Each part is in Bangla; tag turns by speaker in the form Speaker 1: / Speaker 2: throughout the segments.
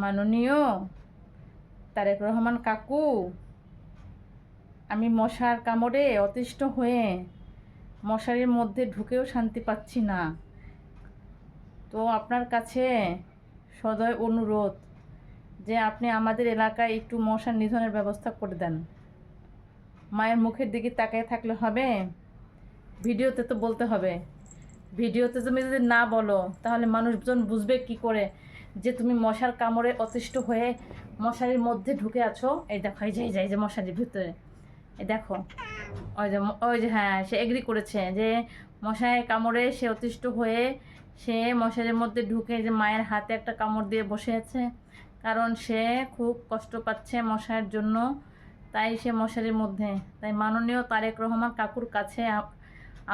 Speaker 1: মাননীয় তারেক রহমান কাকু, আমি মশার কামড়ে অতিষ্ঠ হয়ে মশারির মধ্যে ঢুকেও শান্তি পাচ্ছি না। তো আপনার কাছে সদয় অনুরোধ যে আপনি আমাদের এলাকায় একটু মশা নিধনের ব্যবস্থা করে দেন। মায়ের মুখের দিকে তাকিয়ে থাকলে হবে? ভিডিওতে তো বলতে হবে। ভিডিওতে তুমি যদি না বলো তাহলে মানুষজন বুঝবে কি করে যে তুমি মশার কামড়ে অতিষ্ঠ হয়ে মশারির মধ্যে ঢুকে আছো। এই দেখো, এই যে মশারির ভিতরে, এই দেখো, ওই যে হ্যাঁ, সে এগ্রি করেছে যে মশায় কামড়ে সে অতিষ্ঠ হয়ে সে মশারির মধ্যে ঢুকে যে মায়ের হাতে একটা কামড় দিয়ে বসে আছে, কারণ সে খুব কষ্ট পাচ্ছে মশার জন্য, তাই সে মশারির মধ্যে। তাই মাননীয় তারেক রহমান কাকুর কাছে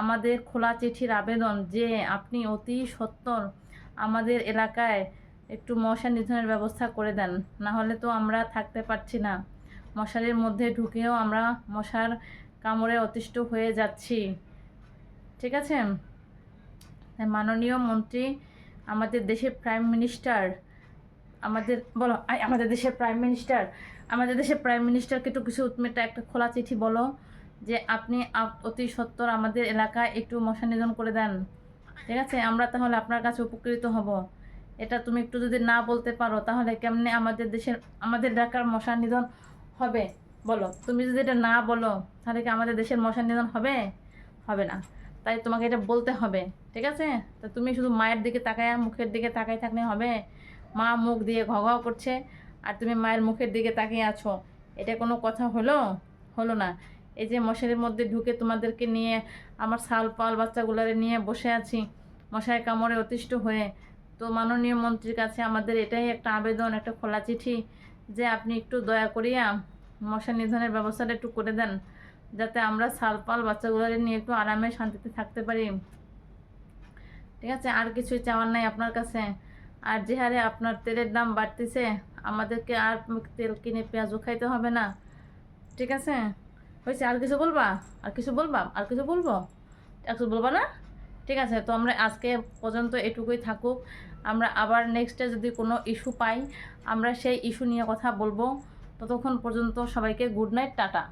Speaker 1: আমাদের খোলা চিঠির আবেদন যে আপনি অতি সত্বর আমাদের এলাকায় একটু মশা নিধনের ব্যবস্থা করে দেন। না হলে তো আমরা থাকতে পারছি না, মশারির মধ্যে ঢুকেও আমরা মশার কামড়ে অতিষ্ঠ হয়ে যাচ্ছি। ঠিক আছে? মাননীয় মন্ত্রী, আমাদের দেশের প্রাইম মিনিস্টার, আমাদের দেশের প্রাইম মিনিস্টারকে একটু কিছু একটা খোলা চিঠি বলো যে আপনি অতি সত্বর আমাদের এলাকায় একটু মশা নিধন করে দেন। ঠিক আছে? আমরা তাহলে আপনার কাছে উপকৃত হব। এটা তুমি একটু যদি না বলতে পারো তাহলে কেমনে আমাদের এলাকার মশা নিধন হবে বলো? তুমি যদি এটা না বলো তাহলে কি আমাদের দেশের মশা নিধন হবে? হবে না। তাই তোমাকে এটা বলতে হবে। ঠিক আছে? তো তুমি শুধু মায়ের দিকে তাকায়, মুখের দিকে তাকাই থাকলে হবে? মা মুখ দিয়ে ঘ করছে আর তুমি মায়ের মুখের দিকে তাকিয়ে আছো, এটা কোনো কথা হলো না। এই যে মশারির মধ্যে ঢুকে তোমাদেরকে নিয়ে আমার ছাল পাল বাচ্চাগুলারে নিয়ে বসে আছি মশায় কামড়ে অতিষ্ঠ হয়ে। তো মাননীয় মন্ত্রীর কাছে আমাদের এটাই একটা আবেদন, একটা খোলা চিঠি যে আপনি একটু দয়া করিয়া মশা নিধনের ব্যবস্থাটা একটু করে দেন, যাতে আমরা ছাল পাল বাচ্চাগুলারে নিয়ে একটু আরামে শান্তিতে থাকতে পারি। ঠিক আছে? আর কিছুই চাওয়ার নাই আপনার কাছে। আর যে হারে আপনার তেলের দাম বাড়তেছে, আমাদেরকে আর তেল কিনে পেঁয়াজও খাইতে হবে না। ঠিক আছে? হয়েছে? আর কিছু বলবা? আর কিছু বলবা? আর কিছু বলবো? আর কিছু বলবা না? ঠিক আছে, তো আমরা আজকে পর্যন্ত এটুকুই থাকুক। আমরা আবার নেক্সটে যদি কোনো ইস্যু পাই আমরা সেই ইস্যু নিয়ে কথা বলবো। ততক্ষণ পর্যন্ত সবাইকে গুড নাইট, টাটা।